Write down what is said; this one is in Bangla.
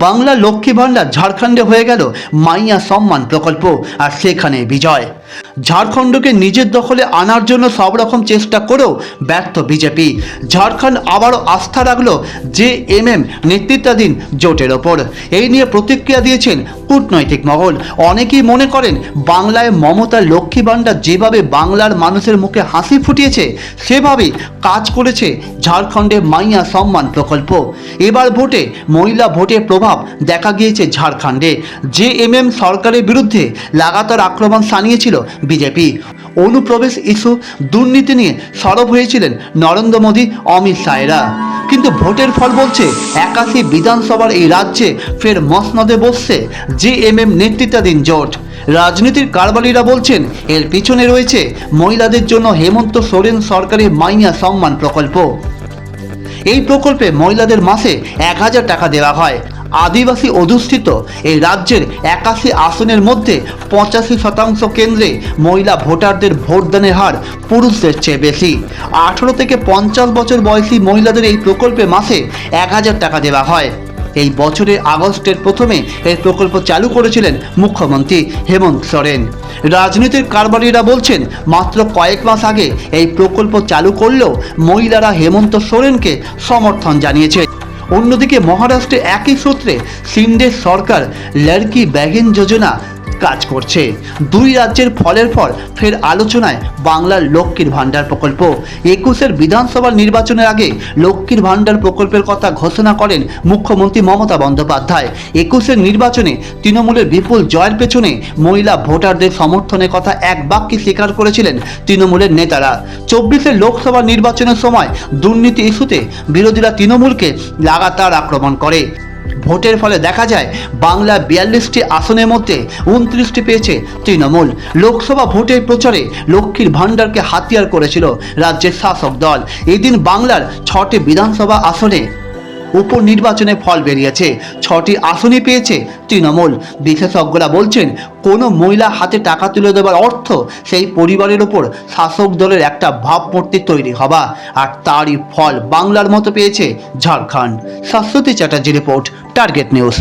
বাংলা লক্ষ্মী ভাণ্ডার ঝাড়খণ্ডে হয়ে গেল মাইয়া সম্মান প্রকল্প, আর সেখানে বিজয়। ঝাড়খণ্ডকে নিজের দখলে আনার জন্য সব রকম চেষ্টা করেও ব্যর্থ বিজেপি। ঝাড়খণ্ড আবারও আস্থা রাখলো জেএমএম নেতৃত্বাধীন জোটের ওপর। এই নিয়ে প্রতিক্রিয়া দিয়েছেন কূটনৈতিক মহল। অনেকেই মনে করেন বাংলায় মমতার লক্ষ্মী ভাণ্ডার যেভাবে বাংলার মানুষের মুখে হাসি ফুটিয়েছে, সেভাবেই কাজ করেছে ঝাড়খণ্ডে মাইয়া সম্মান প্রকল্প। এবার ভোটে মহিলা ভোটের প্রভাব দেখা গিয়েছে ঝাড়খণ্ডে। জেএমএম সরকারের বিরুদ্ধে লাগাতার আক্রমণ শানিয়েছিল বিজেপি। অনুপ্রবেশ ইস্যু, দুর্নীতি নিয়ে সরব হয়েছিলেন নরেন্দ্র মোদী, অমিত শাহরা। কিন্তু ভোটের ফল বলছে 81 বিধানসভার এই রাজ্যে ফের মসনদে বসছে জেএমএম নেতৃত্বাধীন জোট। রাজনীতির কারবারিরা বলছেন এর পিছনে রয়েছে মহিলাদের জন্য হেমন্ত সোরেন সরকারের মাইয়া সম্মান প্রকল্প। এই প্রকল্পে মহিলাদের মাসে 1000 টাকা দেওয়া হয়। আদিবাসী অধ্যুষিত এই রাজ্যের 81 আসনের মধ্যে 85% কেন্দ্রে মহিলা ভোটারদের ভোটদানের হার পুরুষদের চেয়ে বেশি। 18 থেকে 50 বছর বয়সী মহিলাদের এই প্রকল্পে মাসে 1000 টাকা দেওয়া হয়। এই বছরের আগস্টের প্রথমে এই প্রকল্প চালু করেছিলেন মুখ্যমন্ত্রী হেমন্ত সোরেন। রাজনীতির কারবারিরা বলছেন মাত্র কয়েক মাস আগে এই প্রকল্প চালু করলেও মহিলারা হেমন্ত সোরেনকে সমর্থন জানিয়েছে। অন্যদিকে মহারাষ্ট্রে একই সূত্রে শিন্ডে সরকার লড়কি বেহেন যোজনা কাজ করছে। দুই রাজ্যের ফলের পর ফের আলোচনায় বাংলার লক্ষ্মীর ভাণ্ডার প্রকল্প। 21-এর বিধানসভা নির্বাচনের আগে লক্ষ্মীর ভাণ্ডার প্রকল্পের কথা ঘোষণা করেন মুখ্যমন্ত্রী মমতা বন্দ্যোপাধ্যায়। 21-এর নির্বাচনে তৃণমূলের বিপুল জয়ের পেছনে মহিলা ভোটারদের সমর্থনের কথা এক বাক্যে স্বীকার করেছিলেন তৃণমূলের নেতারা। 24-এর লোকসভা নির্বাচনের সময় দুর্নীতি ইস্যুতে বিরোধীরা তৃণমূলকে লাগাতার আক্রমণ করে। ভোটের ফলে দেখা যায় বাংলা 42টি আসনের মধ্যে 29টি পেয়েছে তৃণমূল। লোকসভা ভোটের প্রচারে লক্ষ্মীর ভাণ্ডারকে হাতিয়ার করেছিল রাজ্যের শাসক দল। এদিন বাংলার 6টি বিধানসভা আসনে উপনির্বাচনে ফল বেরিয়েছে। 6টি আসনই পেয়েছে তৃণমূল। বিশেষজ্ঞরা বলছেন কোনো মহিলা হাতে টাকা তুলে দেওয়ার অর্থ সেই পরিবারের ওপর শাসক দলের একটা ভাবমূর্তি তৈরি হওয়া, আর তারই ফল বাংলার মতো পেয়েছে Jharkhand. Shashwati Chatterjee report, target news.